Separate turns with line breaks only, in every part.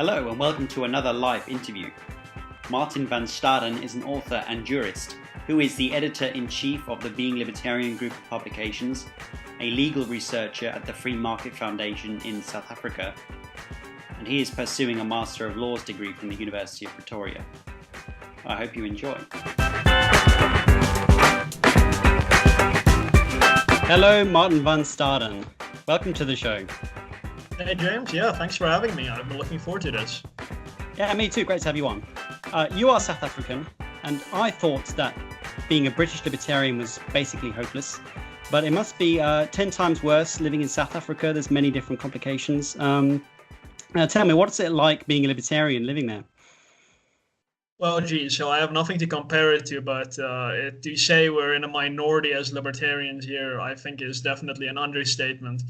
Hello and welcome to another live interview. Martin van Staden is an author and jurist who is the editor-in-chief of the Being Libertarian group of publications, a legal researcher at the Free Market Foundation in South Africa, and he is pursuing a Master of Laws degree from the University of Pretoria. I hope you enjoy. Hello, Martin van Staden. Welcome to the show.
Hey James, yeah, thanks for having me. I've been looking forward to this.
Yeah, me too. Great to have you on. You are South African, and I thought that being a British libertarian was basically hopeless, but it must be 10 times worse living in South Africa. There's many different complications. Tell me, what's it like being a libertarian living there?
Well, geez, so I have nothing to compare it to, but to say we're in a minority as libertarians here, I think is definitely an understatement.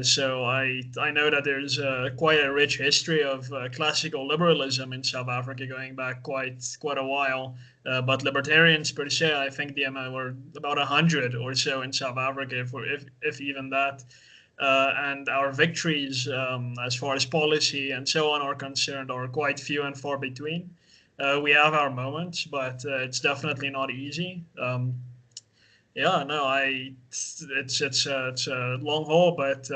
So I know that there's quite a rich history of classical liberalism in South Africa going back quite a while. But libertarians per se, I think were about 100 or so in South Africa, if even that. And our victories as far as policy and so on are concerned are quite few and far between. We have our moments, but it's definitely not easy. It's a long haul, but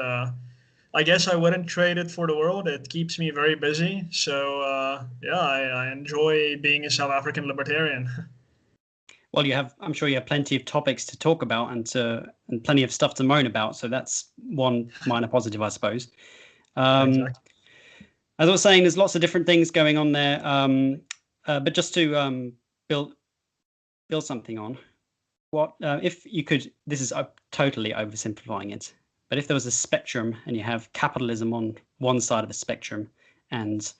I guess I wouldn't trade it for the world. It keeps me very busy. So I enjoy being a South African libertarian.
Well, I'm sure you have plenty of topics to talk about and plenty of stuff to moan about. So that's one minor positive, I suppose.
Exactly.
As I was saying, there's lots of different things going on there. But just to build something on. What if you could? This is totally oversimplifying it. But if there was a spectrum and you have capitalism on one side of the spectrum and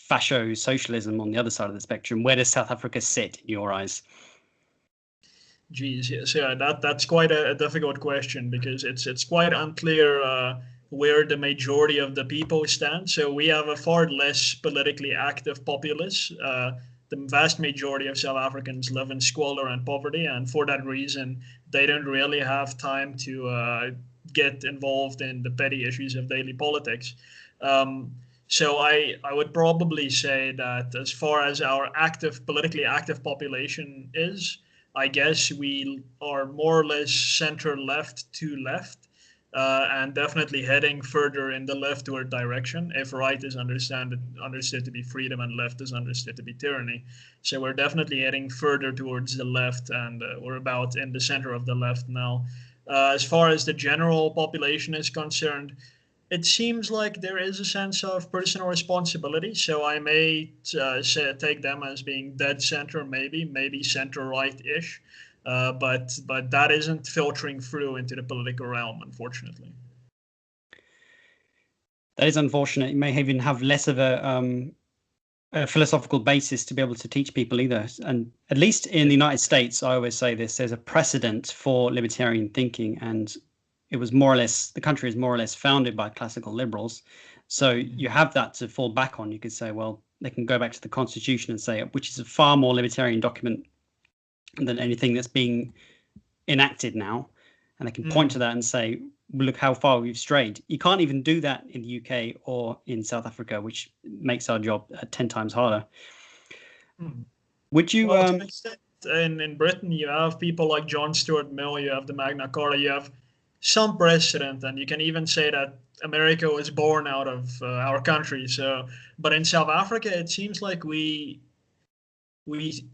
fascio-socialism on the other side of the spectrum, where does South Africa sit in your eyes?
Geez, yes, yeah, that's quite a difficult question because it's quite unclear where the majority of the people stand. So we have a far less politically active populace. The vast majority of South Africans live in squalor and poverty, and for that reason, they don't really have time to get involved in the petty issues of daily politics. So I would probably say that as far as our politically active population is, I guess we are more or less center-left to left. And definitely heading further in the leftward direction, if right is understood to be freedom and left is understood to be tyranny. So we're definitely heading further towards the left, and we're about in the center of the left now. As far as the general population is concerned, it seems like there is a sense of personal responsibility. So I may take them as being dead center, maybe center-right-ish. But that isn't filtering through into the political realm, unfortunately.
That is unfortunate. You may even have less of a philosophical basis to be able to teach people either. And at least in the United States, I always say this, there's a precedent for libertarian thinking, and the country is more or less founded by classical liberals. So you have that to fall back on. You could say, well, they can go back to the Constitution and say, which is a far more libertarian document than anything that's being enacted now, and they can point to that and say, look how far we've strayed. You can't even do that in the UK or in South Africa, which makes our job 10 times harder. Would you
to an extent, in Britain you have people like John Stuart Mill, you have the Magna Carta, you have some precedent, and you can even say that America was born out of our country. So but in South Africa it seems like we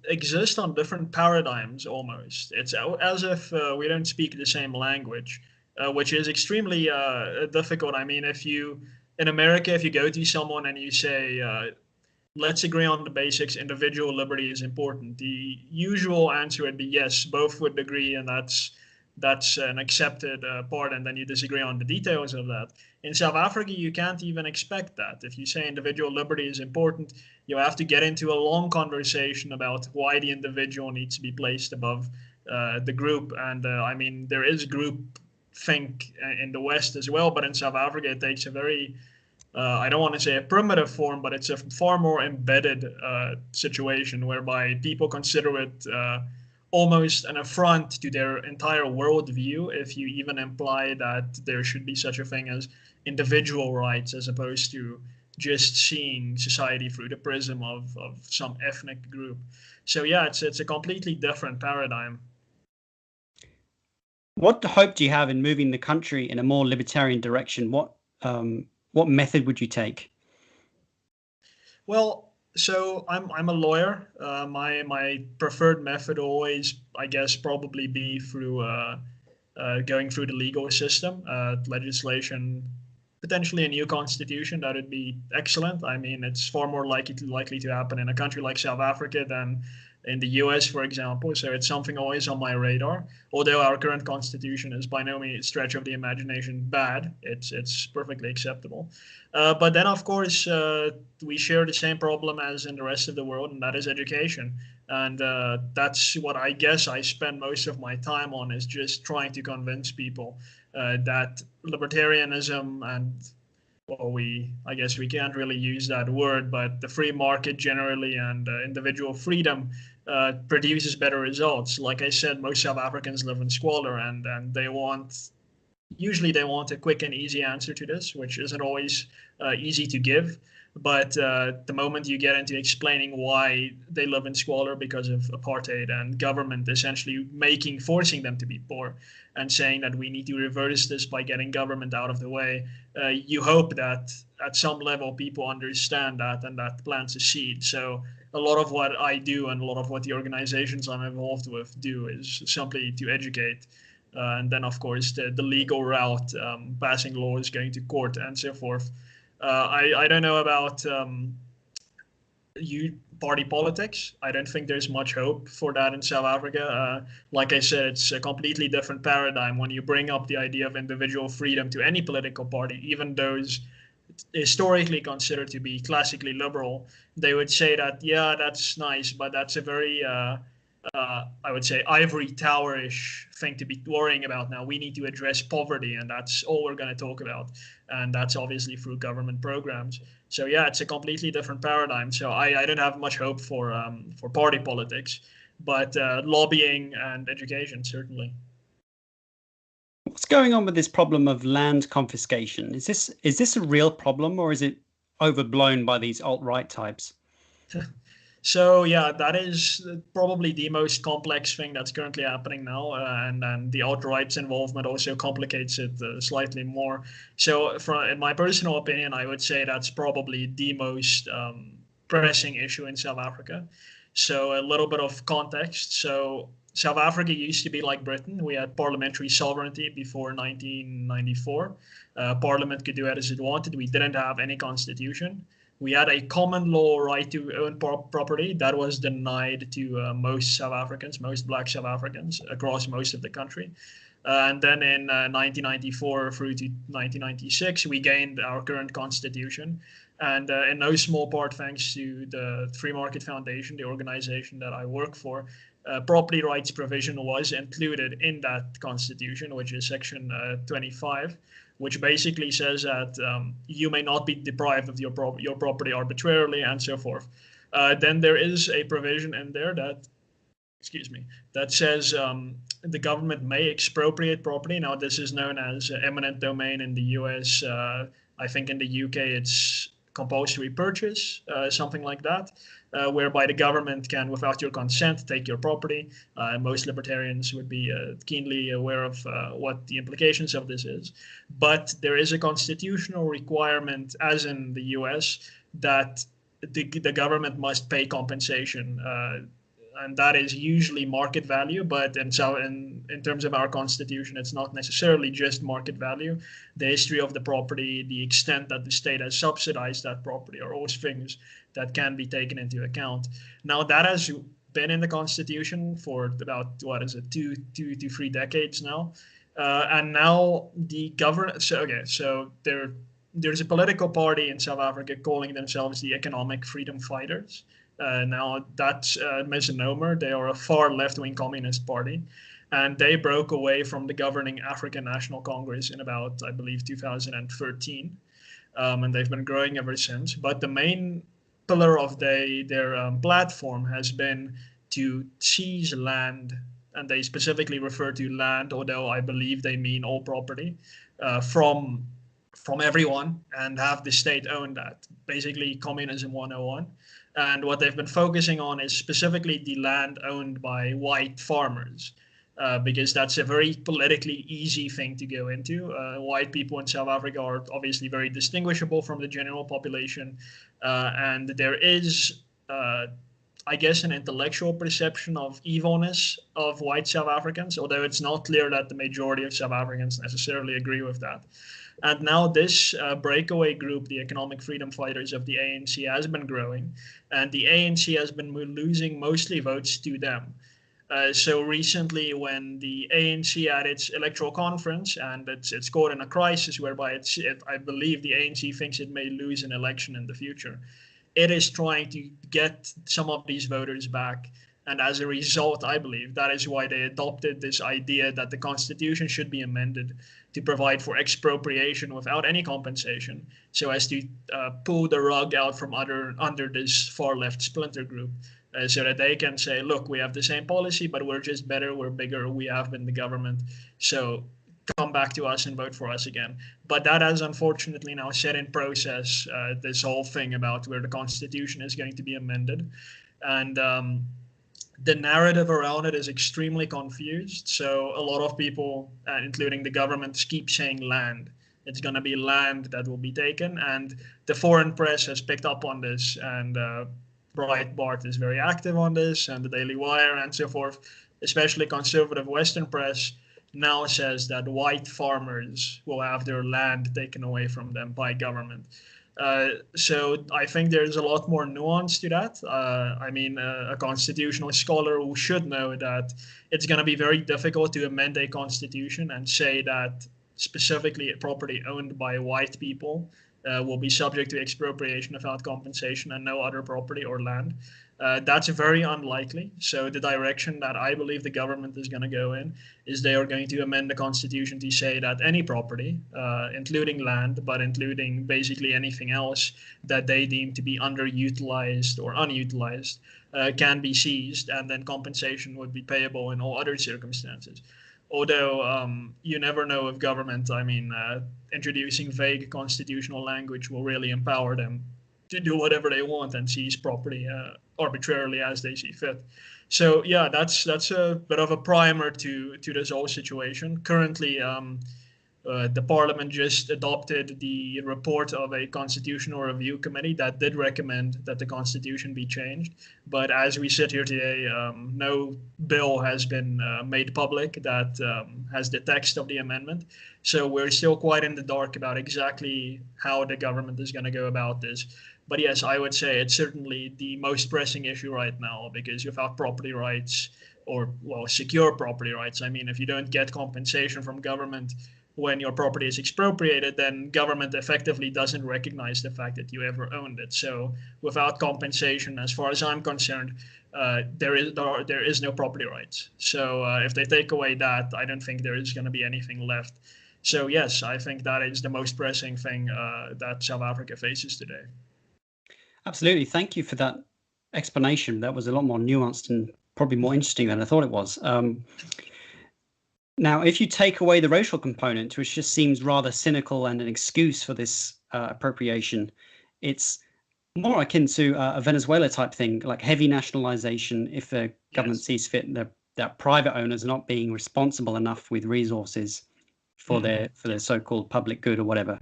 exist on different paradigms almost. It's as if we don't speak the same language, which is extremely difficult. I mean, in America, if you go to someone and you say, let's agree on the basics, individual liberty is important, the usual answer would be yes, both would agree, and that's an accepted part, and then you disagree on the details of that. In South Africa, you can't even expect that. If you say individual liberty is important, you have to get into a long conversation about why the individual needs to be placed above the group. And I mean, there is group think in the West as well, but in South Africa, it takes a very, I don't want to say a primitive form, but it's a far more embedded situation whereby people consider it almost an affront to their entire worldview if you even imply that there should be such a thing as individual rights as opposed to just seeing society through the prism of some ethnic group. So yeah, it's a completely different paradigm.
What hope do you have in moving the country in a more libertarian direction? What method would you take?
Well, so I'm a lawyer. My preferred method always, I guess, probably be through going through the legal system, legislation, potentially a new constitution. That would be excellent. I mean, it's far more likely to happen in a country like South Africa than in the US, for example. So it's something always on my radar. Although our current constitution is by no means stretch of the imagination bad, it's perfectly acceptable. But then, of course, we share the same problem as in the rest of the world, and that is education. And that's what I guess I spend most of my time on, is just trying to convince people that libertarianism and, well, I guess we can't really use that word, but the free market generally and individual freedom produces better results. Like I said, most South Africans live in squalor, and usually they want a quick and easy answer to this, which isn't always easy to give. But the moment you get into explaining why they live in squalor because of apartheid and government essentially forcing them to be poor, and saying that we need to reverse this by getting government out of the way, you hope that at some level people understand that, and that plants a seed. So a lot of what I do and a lot of what the organizations I'm involved with do is simply to educate. And then, of course, the legal route, passing laws, going to court, and so forth. I don't know about party politics. I don't think there's much hope for that in South Africa. Like I said, it's a completely different paradigm when you bring up the idea of individual freedom to any political party, even those historically considered to be classically liberal. They would say that, yeah, that's nice, but that's a very I would say ivory tower-ish thing to be worrying about now. We need to address poverty, and that's all we're going to talk about. And that's obviously through government programs. So yeah, it's a completely different paradigm. So I don't have much hope for party politics, but lobbying and education, certainly.
What's going on with this problem of land confiscation? Is this a real problem, or is it overblown by these alt-right types?
So yeah, that is probably the most complex thing that's currently happening now, and the alt-right's involvement also complicates it slightly more. So, in my personal opinion, I would say that's probably the most pressing issue in South Africa. So a little bit of context. So South Africa used to be like Britain. We had parliamentary sovereignty before 1994. Parliament could do it as it wanted. We didn't have any constitution. We had a common law right to own property that was denied to most South Africans, most Black South Africans across most of the country. And then in 1994 through to 1996, we gained our current constitution. And in no small part thanks to the Free Market Foundation, the organization that I work for, property rights provision was included in that constitution, which is section 25, which basically says that you may not be deprived of your property arbitrarily, and so forth. Then there is a provision in there that, that says the government may expropriate property. Now, this is known as eminent domain in the US. I think in the UK it's compulsory purchase, something like that, whereby the government can, without your consent, take your property. Most libertarians would be keenly aware of what the implications of this is. But there is a constitutional requirement, as in the US, that the government must pay compensation. And that is usually market value, but in terms of our constitution, it's not necessarily just market value. The history of the property, the extent that the state has subsidized that property, are all things that can be taken into account. Now, that has been in the constitution for about, 2 to 3 decades now. And now the government, so there's a political party in South Africa calling themselves the Economic Freedom Fighters. Now, that's a misnomer. They are a far left-wing communist party, and they broke away from the governing African National Congress in about, I believe, 2013, and they've been growing ever since. But the main pillar of their platform has been to seize land, and they specifically refer to land, although I believe they mean all property, from from everyone and have the state own that. Basically, communism 101. And what they've been focusing on is specifically the land owned by white farmers, because that's a very politically easy thing to go into. White people in South Africa are obviously very distinguishable from the general population, and there is, I guess, an intellectual perception of evilness of white South Africans, although it's not clear that the majority of South Africans necessarily agree with that. And now this breakaway group, the Economic Freedom Fighters of the ANC, has been growing, and the ANC has been losing mostly votes to them. So recently, when the ANC had its electoral conference, and it's caught in a crisis whereby I believe the ANC thinks it may lose an election in the future, it is trying to get some of these voters back. And as a result, I believe that is why they adopted this idea that the Constitution should be amended to provide for expropriation without any compensation, so as to pull the rug out from under this far left splinter group, so that they can say, look, we have the same policy, but we're just better, we're bigger, we have been the government, so come back to us and vote for us again. But that has unfortunately now set in process this whole thing about where the Constitution is going to be amended. And the narrative around it is extremely confused. So a lot of people, including the government, keep saying land. It's going to be land that will be taken. And the foreign press has picked up on this. And Breitbart is very active on this, and the Daily Wire and so forth, especially conservative Western press, now says that white farmers will have their land taken away from them by government. So I think there's a lot more nuance to that. I mean, a constitutional scholar who should know that it's going to be very difficult to amend a constitution and say that specifically property owned by white people will be subject to expropriation without compensation and no other property or land. That's very unlikely. So the direction that I believe the government is going to go in is they are going to amend the Constitution to say that any property, including land, but including basically anything else that they deem to be underutilized or unutilized, can be seized, and then compensation would be payable in all other circumstances. Although you never know if government, introducing vague constitutional language will really empower them to do whatever they want and seize property arbitrarily as they see fit. So yeah, that's a bit of a primer to this whole situation. Currently, the parliament just adopted the report of a constitutional review committee that did recommend that the constitution be changed. But as we sit here today, no bill has been made public that has the text of the amendment. So we're still quite in the dark about exactly how the government is going to go about this. But yes, I would say it's certainly the most pressing issue right now, because without property rights, or, well, secure property rights, I mean, if you don't get compensation from government when your property is expropriated, then government effectively doesn't recognize the fact that you ever owned it. So without compensation, as far as I'm concerned, there is no property rights. So if they take away that, I don't think there is going to be anything left. So yes, I think that is the most pressing thing that South Africa faces today.
Absolutely. Thank you for that explanation. That was a lot more nuanced and probably more interesting than I thought it was. Now, if you take away the racial component, which just seems rather cynical and an excuse for this appropriation, it's more akin to a Venezuela type thing, like heavy nationalization. If the government sees fit, that private owners are not being responsible enough with resources for their so-called public good or whatever.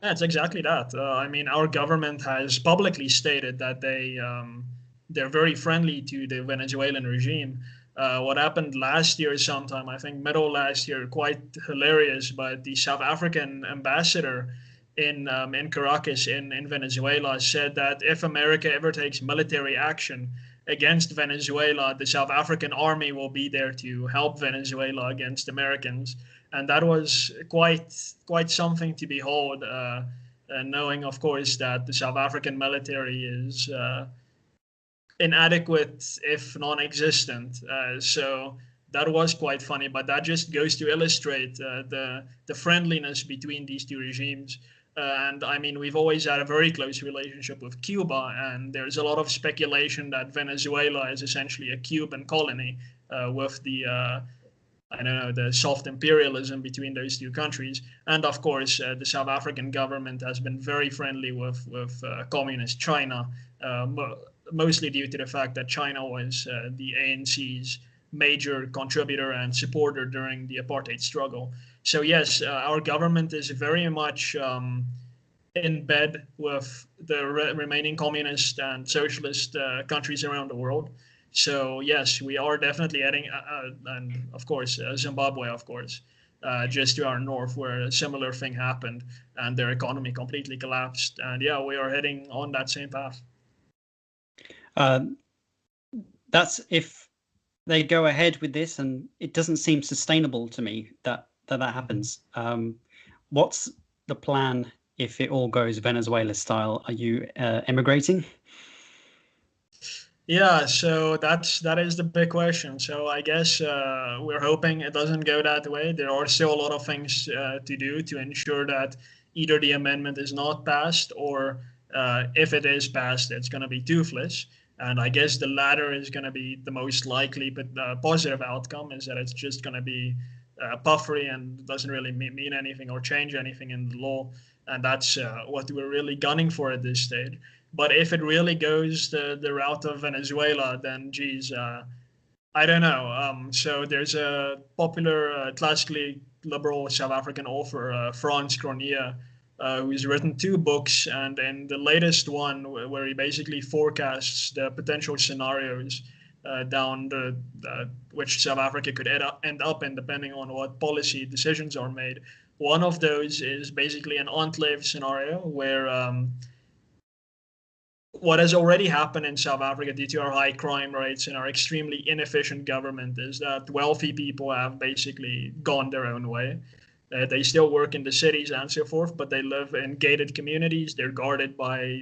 That's exactly that. Our government has publicly stated that they're very friendly to the Venezuelan regime. What happened last year sometime, I think middle last year, quite hilarious, but the South African ambassador in Caracas in Venezuela said that if America ever takes military action against Venezuela, the South African army will be there to help Venezuela against Americans. And that was quite something to behold, knowing, of course, that the South African military is inadequate, if non-existent. So that was quite funny, but that just goes to illustrate the friendliness between these two regimes. And I mean, we've always had a very close relationship with Cuba, and there's a lot of speculation that Venezuela is essentially a Cuban colony with the I don't know, the soft imperialism between those two countries. And of course, the South African government has been very friendly with communist China, mostly due to the fact that China was the ANC's major contributor and supporter during the apartheid struggle. So yes, our government is very much in bed with the remaining communist and socialist countries around the world. So yes, we are definitely heading, and of course Zimbabwe, of course, just to our north, where a similar thing happened, and their economy completely collapsed. And yeah, we are heading on that same path.
That's if they go ahead with this, and it doesn't seem sustainable to me that happens. What's the plan if it all goes Venezuela style? Are you emigrating?
Yeah, so that is the big question. So I guess we're hoping it doesn't go that way. There are still a lot of things to do to ensure that either the amendment is not passed, or if it is passed, it's going to be toothless. And I guess the latter is going to be the most likely, but the positive outcome is that it's just going to be puffery and doesn't really mean anything or change anything in the law. And that's what we're really gunning for at this stage. But if it really goes the route of Venezuela, then geez, I don't know. So there's a popular, classically liberal South African author, Frans Cronje, who's written 2 books, and in the latest one, where he basically forecasts the potential scenarios down which South Africa could end up in, depending on what policy decisions are made. One of those is basically an enclave scenario where what has already happened in South Africa due to our high crime rates and our extremely inefficient government is that wealthy people have basically gone their own way. They still work in the cities and so forth, but they live in gated communities. They're guarded by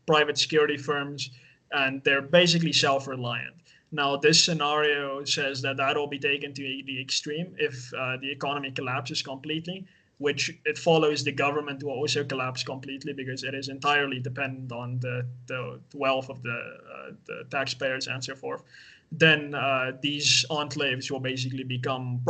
private security firms, and they're basically self-reliant. Now, this scenario says that that'll be taken to the extreme if the economy collapses completely, which it follows the government will also collapse completely because it is entirely dependent on the wealth of the taxpayers and so forth. Then these enclaves will basically become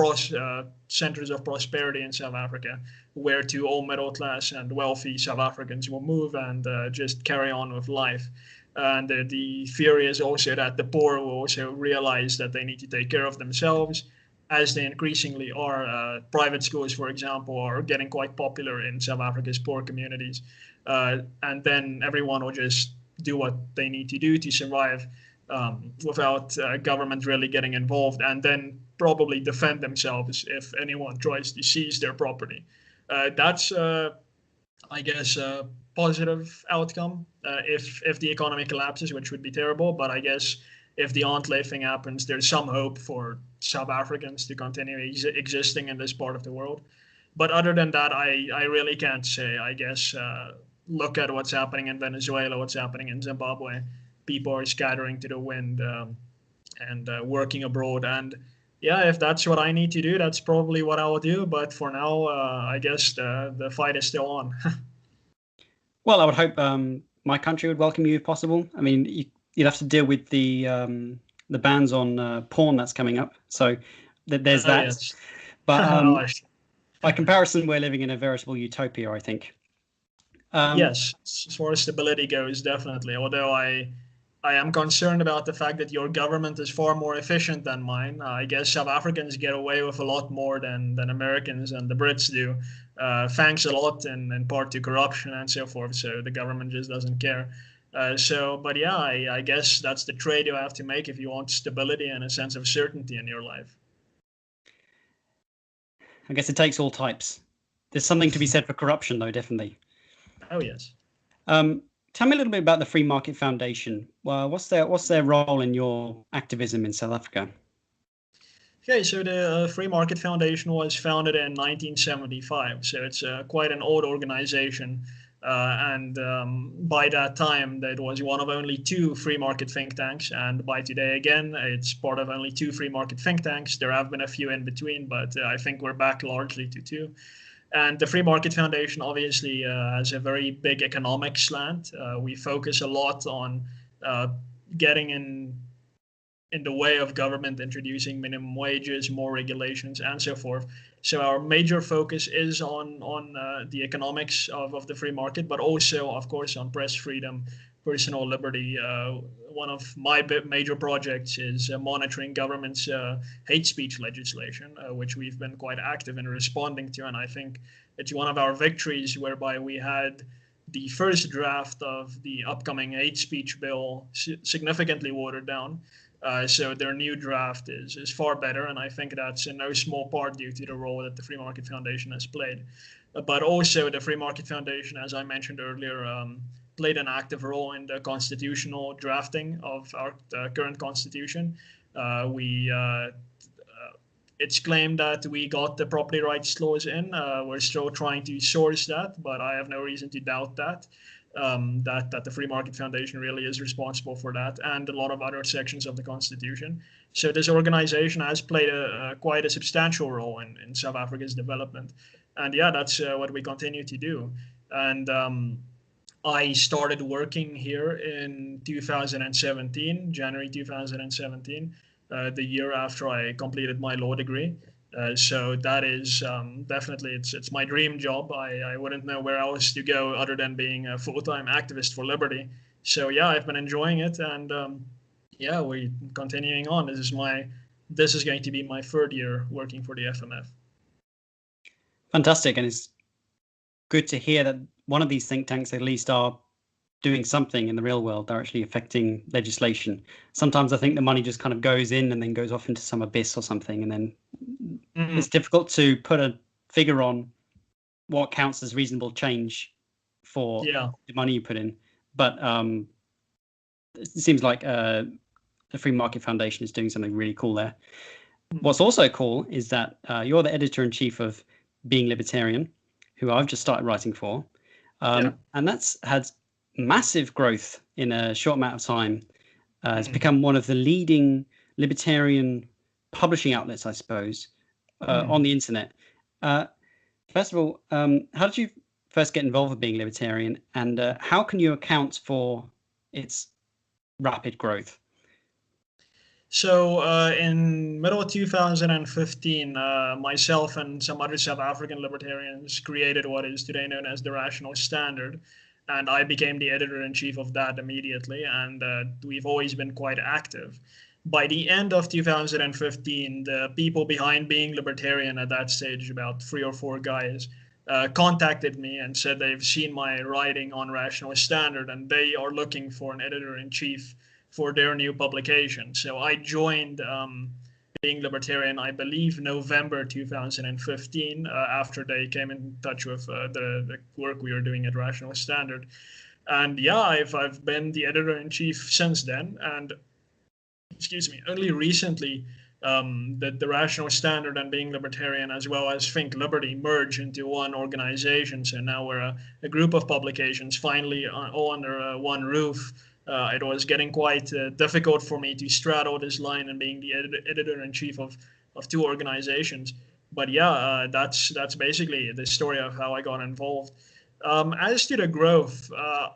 centers of prosperity in South Africa, where to all middle class and wealthy South Africans will move and just carry on with life. And the theory is also that the poor will also realize that they need to take care of themselves, as they increasingly are. Private schools, for example, are getting quite popular in South Africa's poor communities. And then everyone will just do what they need to do to survive without government really getting involved, and then probably defend themselves if anyone tries to seize their property. That's, I guess, a positive outcome if the economy collapses, which would be terrible. But I guess if the enclave thing happens, there's some hope for South Africans to continue existing in this part of the world. But other than that, I really can't say. I guess look at what's happening in Venezuela, what's happening in Zimbabwe. People are scattering to the wind and working abroad. And yeah, if that's what I need to do, that's probably what I will do. But for now, I guess the fight is still on.
Well, I would hope my country would welcome you if possible. I mean, you'd have to deal with the bans on porn that's coming up. So there's that.
Yes.
But by comparison, we're living in a veritable utopia, I think.
Yes, as far as stability goes, definitely. Although I am concerned about the fact that your government is far more efficient than mine. I guess South Africans get away with a lot more than Americans and the Brits do, thanks a lot in part to corruption and so forth. So the government just doesn't care. But yeah, I guess that's the trade you have to make if you want stability and a sense of certainty in your life.
I guess it takes all types. There's something to be said for corruption, though, definitely.
Oh, yes.
Tell me a little bit about the Free Market Foundation. Well, what's their role in your activism in South Africa?
Okay, so the Free Market Foundation was founded in 1975, so it's quite an old organization. And by that time, that was one of only 2 free market think tanks. And by today, again, it's part of only 2 free market think tanks. There have been a few in between, but I think we're back largely to 2. And the Free Market Foundation obviously has a very big economic slant. We focus a lot on getting in in the way of government introducing minimum wages, more regulations, and so forth. So our major focus is on the economics of the free market, but also, of course, on press freedom, personal liberty. One of my major projects is monitoring government's hate speech legislation, which we've been quite active in responding to. And I think it's one of our victories, whereby we had the first draft of the upcoming hate speech bill significantly watered down. So their new draft is far better, and I think that's in no small part due to the role that the Free Market Foundation has played. But also the Free Market Foundation, as I mentioned earlier, played an active role in the constitutional drafting of our current constitution. It's claimed that we got the property rights clause in. We're still trying to source that, but I have no reason to doubt that. That the Free Market Foundation really is responsible for that, and a lot of other sections of the Constitution. So this organization has played quite a substantial role in South Africa's development. And yeah, that's what we continue to do. And I started working here in 2017, January 2017, the year after I completed my law degree. So that is definitely, it's my dream job. I wouldn't know where else to go other than being a full-time activist for liberty. So yeah, I've been enjoying it, and yeah, we're continuing on. This is going to be my third year working for the FMF.
Fantastic, and it's good to hear that one of these think tanks at least are doing something in the real world. They're actually affecting legislation. Sometimes I think the money just kind of goes in and then goes off into some abyss or something, and then it's difficult to put a figure on what counts as reasonable change for the money you put in. But it seems like the Free Market Foundation is doing something really cool there. What's also cool is that you're the editor-in-chief of Being Libertarian, who I've just started writing for. And that's had massive growth in a short amount of time. It's become one of the leading libertarian publishing outlets, I suppose, on the internet. First of all, how did you first get involved with Being Libertarian, and how can you account for its rapid growth?
So in middle of 2015, myself and some other South African libertarians created what is today known as the Rational Standard. And I became the editor-in-chief of that immediately, and we've always been quite active. By the end of 2015, the people behind Being Libertarian at that stage, about 3 or 4 guys, contacted me and said they've seen my writing on Rational Standard, and they are looking for an editor-in-chief for their new publication. So I joined Being Libertarian, I believe, November 2015, after they came in touch with the work we were doing at Rational Standard. And yeah, I've been the editor-in-chief since then. And excuse me, only recently the Rational Standard and Being Libertarian, as well as Think Liberty, merge into one organization. So now we're a group of publications, finally all under one roof. It was getting quite difficult for me to straddle this line and being the editor-in-chief of 2 organizations. But yeah, that's basically the story of how I got involved. As to the growth,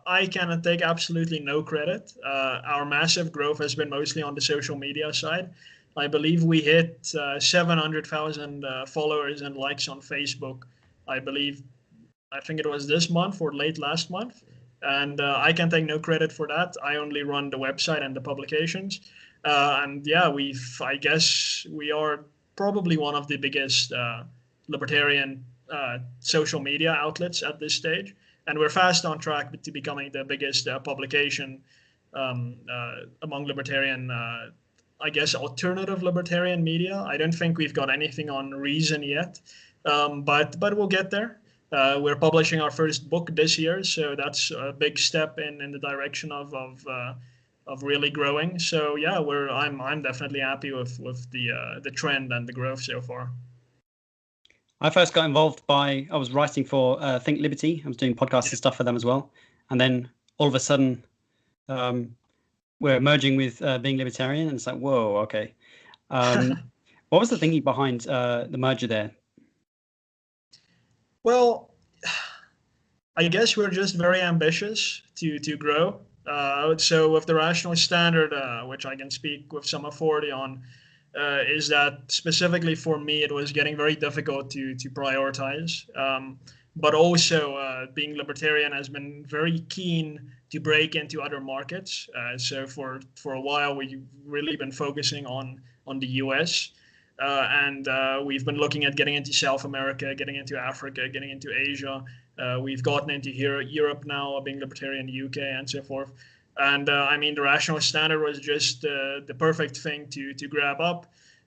I can take absolutely no credit. Our massive growth has been mostly on the social media side. I believe we hit 700,000 followers and likes on Facebook. I think it was this month or late last month. And I can take no credit for that. I only run the website and the publications. And yeah, I guess we are probably one of the biggest libertarian social media outlets at this stage. And we're fast on track to becoming the biggest publication among libertarian, I guess, alternative libertarian media. I don't think we've got anything on Reason yet, but we'll get there. We're publishing our first book this year, so that's a big step in the direction of really growing. So yeah, I'm definitely happy with the trend and the growth so far.
I first got involved I was writing for Think Liberty. I was doing podcasts and stuff for them as well, and then all of a sudden, we're merging with Being Libertarian, and it's like, whoa, okay. What was the thinking behind the merger there?
Well, I guess we're just very ambitious to grow. So with the rational standard, which I can speak with some authority on, is that specifically for me, it was getting very difficult to prioritize. But also, being libertarian has been very keen to break into other markets. So for a while, we've really been focusing on the US. And we've been looking at getting into South America, getting into Africa, getting into Asia. We've gotten into here, Europe now, being libertarian, UK, and so forth. And I mean, the rational standard was just the perfect thing to grab up,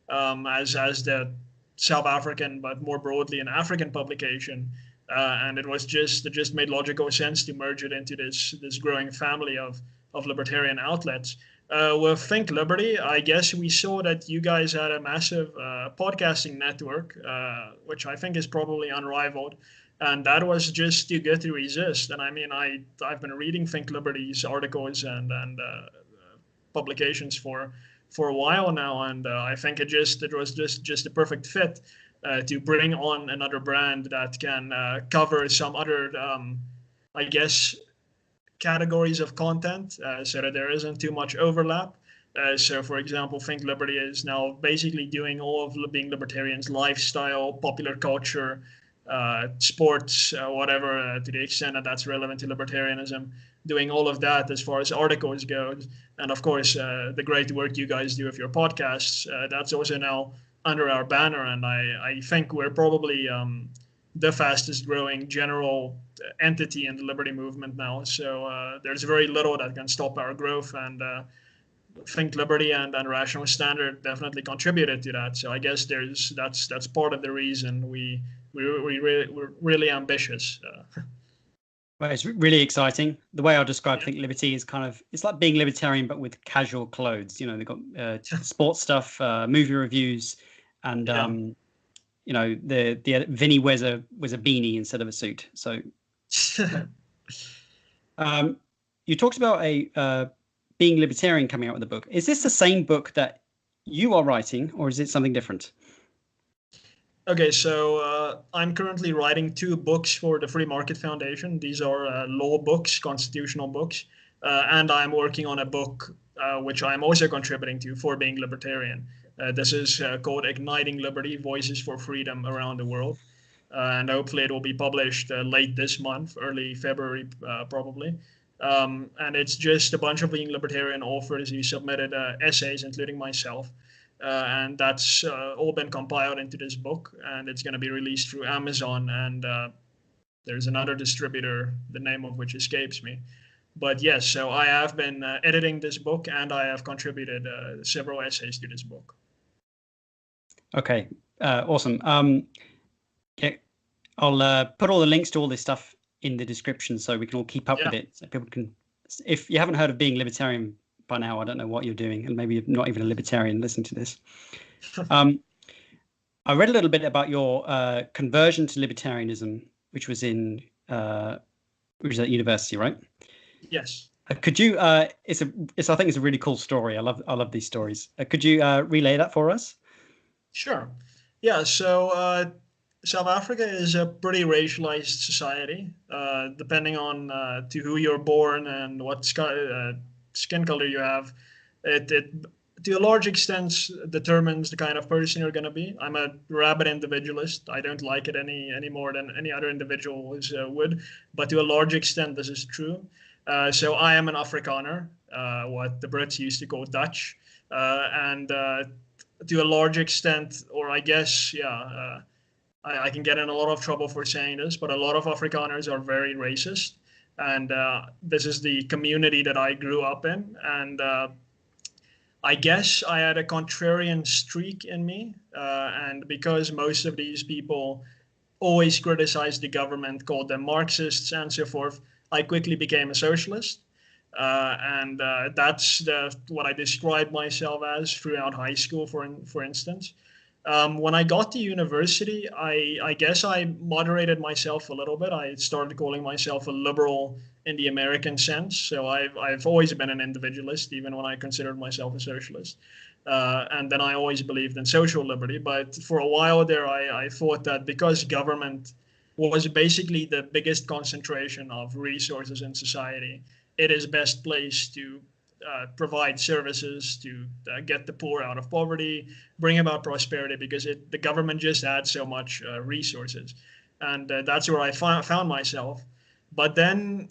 as the South African, but more broadly an African publication. And it just made logical sense to merge it into this growing family of libertarian outlets. With Think Liberty, I guess we saw that you guys had a massive podcasting network, which I think is probably unrivaled. And that was just too good to resist. And I mean, I've been reading Think Liberty's articles and publications for a while now, and I think it was just a perfect fit to bring on another brand that can cover some other, I guess, categories of content, so that there isn't too much overlap. So, for example, Think Liberty is now basically doing all of Being Libertarian's lifestyle, popular culture, sports, whatever, to the extent that that's relevant to libertarianism, doing all of that as far as articles go. And of course, the great work you guys do with your podcasts, that's also now under our banner. And I think we're probably the fastest growing general entity in the liberty movement now. So there's very little that can stop our growth. And Think Liberty and Rational Standard definitely contributed to that. So I guess that's part of the reason we're really ambitious.
Well, it's really exciting. The way I describe
Yeah.
Think Liberty is it's like being libertarian, but with casual clothes. You know, they've got sports stuff, movie reviews, and you know, the Vinny wears a beanie instead of a suit. So, you talked about a Being Libertarian coming out with a book. Is this the same book that you are writing, or is it something different?
Okay, so I'm currently writing 2 books for the Free Market Foundation. These are law books, constitutional books, and I'm working on a book which I'm also contributing to for Being Libertarian. This is called Igniting Liberty, Voices for Freedom Around the World. And hopefully it will be published late this month, early February probably. And it's just a bunch of Being Libertarian authors who submitted essays, including myself. And that's all been compiled into this book, and it's going to be released through Amazon, and there's another distributor, the name of which escapes me. But yes, so I have been editing this book, and I have contributed several essays to this book.
Okay, awesome. Yeah, I'll put all the links to all this stuff in the description so we can all keep up with it. So people can, if you haven't heard of Being Libertarian by now, I don't know what you're doing, and maybe you're not even a libertarian listening to this. I read a little bit about your conversion to libertarianism, which was at university, right?
Yes.
Could you? I think it's a really cool story. I love these stories. Could you relay that for us?
Sure. Yeah. So South Africa is a pretty racialized society, depending on to who you're born and what skin color you have. It to a large extent determines the kind of person you're going to be. I'm a rabid individualist. I don't like it any more than any other individuals would, but to a large extent this is true. So I am an Afrikaner, what the Brits used to call Dutch, and to a large extent, or I guess, I can get in a lot of trouble for saying this, but a lot of Afrikaners are very racist. And this is the community that I grew up in. And I guess I had a contrarian streak in me. And because most of these people always criticized the government, called them Marxists and so forth, I quickly became a socialist. And that's what I described myself as throughout high school, for instance. When I got to university, I guess I moderated myself a little bit. I started calling myself a liberal in the American sense. So I've always been an individualist, even when I considered myself a socialist. And then I always believed in social liberty. But for a while there, I thought that because government was basically the biggest concentration of resources in society, it is best placed to provide services to get the poor out of poverty, bring about prosperity, because the government just had so much resources. And that's where I found myself. But then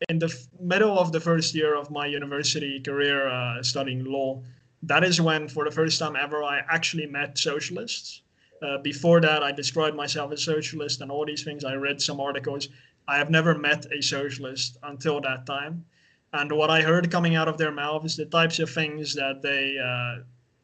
in the middle of the first year of my university career studying law, that is when, for the first time ever, I actually met socialists. Before that, I described myself as socialist and all these things. I read some articles. I have never met a socialist until that time. And what I heard coming out of their mouths, the types of things that they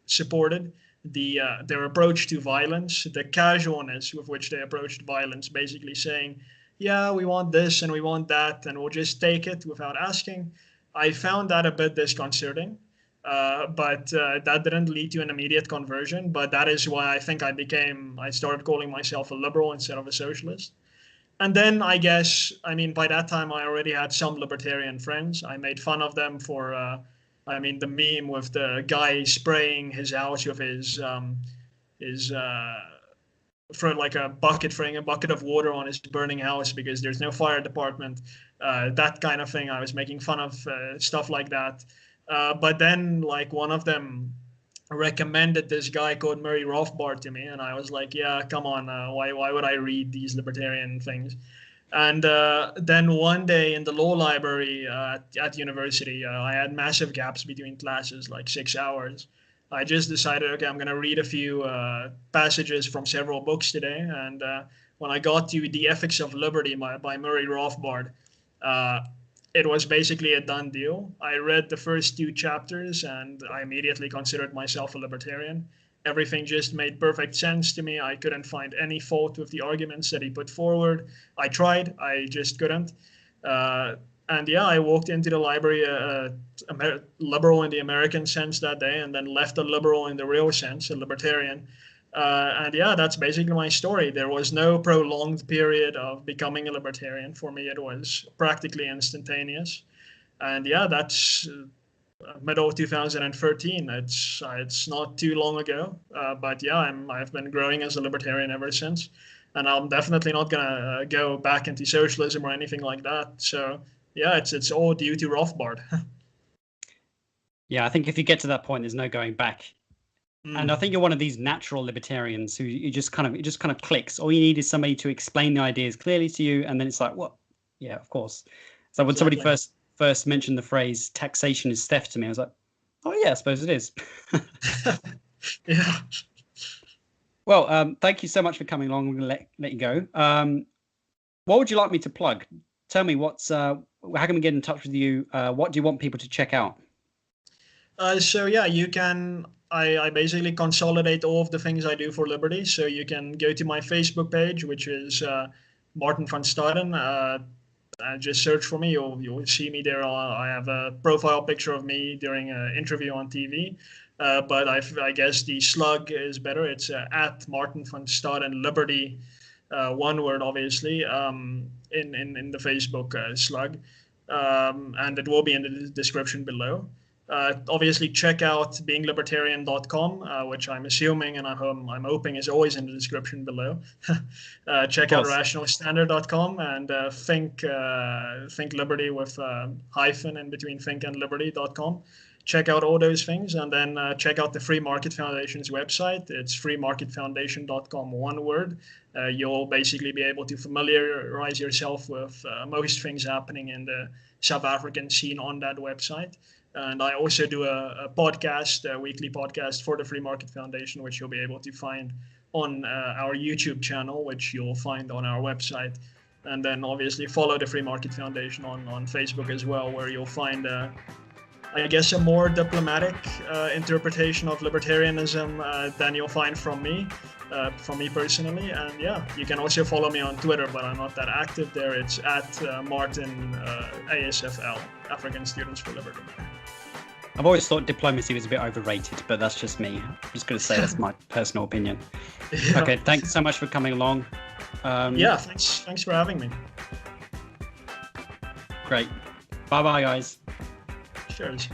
supported, their approach to violence, the casualness with which they approached violence, basically saying, yeah, we want this and we want that, and we'll just take it without asking. I found that a bit disconcerting, but that didn't lead to an immediate conversion. But that is why I think I started calling myself a liberal instead of a socialist. And then I guess, by that time I already had some libertarian friends. I made fun of them for, the meme with the guy spraying his house with throwing a bucket of water on his burning house because there's no fire department, that kind of thing. I was making fun of stuff like that. But then one of them recommended this guy called Murray Rothbard to me, and I was like, yeah, come on, why would I read these libertarian things? And then one day in the law library at university, I had massive gaps between classes, like 6 hours. I just decided, okay, I'm going to read a few passages from several books today. And when I got to The Ethics of Liberty by Murray Rothbard, it was basically a done deal. I read the first 2 chapters and I immediately considered myself a libertarian. Everything just made perfect sense to me. I couldn't find any fault with the arguments that he put forward. I tried, I just couldn't. And yeah, I walked into the library liberal in the American sense that day, and then left a liberal in the real sense, a libertarian. And yeah, that's basically my story. There was no prolonged period of becoming a libertarian. For me, it was practically instantaneous. And yeah, that's middle of 2013. It's not too long ago. But yeah, I've been growing as a libertarian ever since. And I'm definitely not going to go back into socialism or anything like that. So yeah, it's all due to Rothbard.
Yeah, I think if you get to that point, there's no going back. And I think you're one of these natural libertarians who it just kind of clicks. All you need is somebody to explain the ideas clearly to you, and then it's like, what? Yeah, of course. So when somebody first mentioned the phrase "taxation is theft" to me, I was like, oh yeah, I suppose it is.
Yeah.
Well, thank you so much for coming along. We're gonna let you go. What would you like me to plug? Tell me how can we get in touch with you? What do you want people to check out?
So yeah, you can. I basically consolidate all of the things I do for liberty. So you can go to my Facebook page, which is Martin van Staden. Just search for me. You'll see me there. I have a profile picture of me during an interview on TV. But I guess the slug is better. It's at Martin van Staden Liberty, one word obviously, in the Facebook slug, and it will be in the description below. Obviously, check out beinglibertarian.com, which I'm assuming and I'm hoping is always in the description below. Check out rationalstandard.com and think liberty with hyphen in between think and liberty.com. Check out all those things, and then check out the Free Market Foundation's website. It's freemarketfoundation.com, one word. You'll basically be able to familiarize yourself with most things happening in the South African scene on that website. And I also do a podcast, a weekly podcast for the Free Market Foundation, which you'll be able to find on our YouTube channel, which you'll find on our website. And then obviously follow the Free Market Foundation on Facebook as well, where you'll find, I guess, a more diplomatic interpretation of libertarianism than you'll find from me personally. And yeah, you can also follow me on Twitter, but I'm not that active there. It's at Martin ASFL, African Students for Liberty.
I've always thought diplomacy was a bit overrated, but that's just me. I'm just going to say that's my personal opinion. Yeah. Okay, thanks so much for coming along.
Yeah, thanks for having me.
Great. Bye-bye, guys.
Cheers.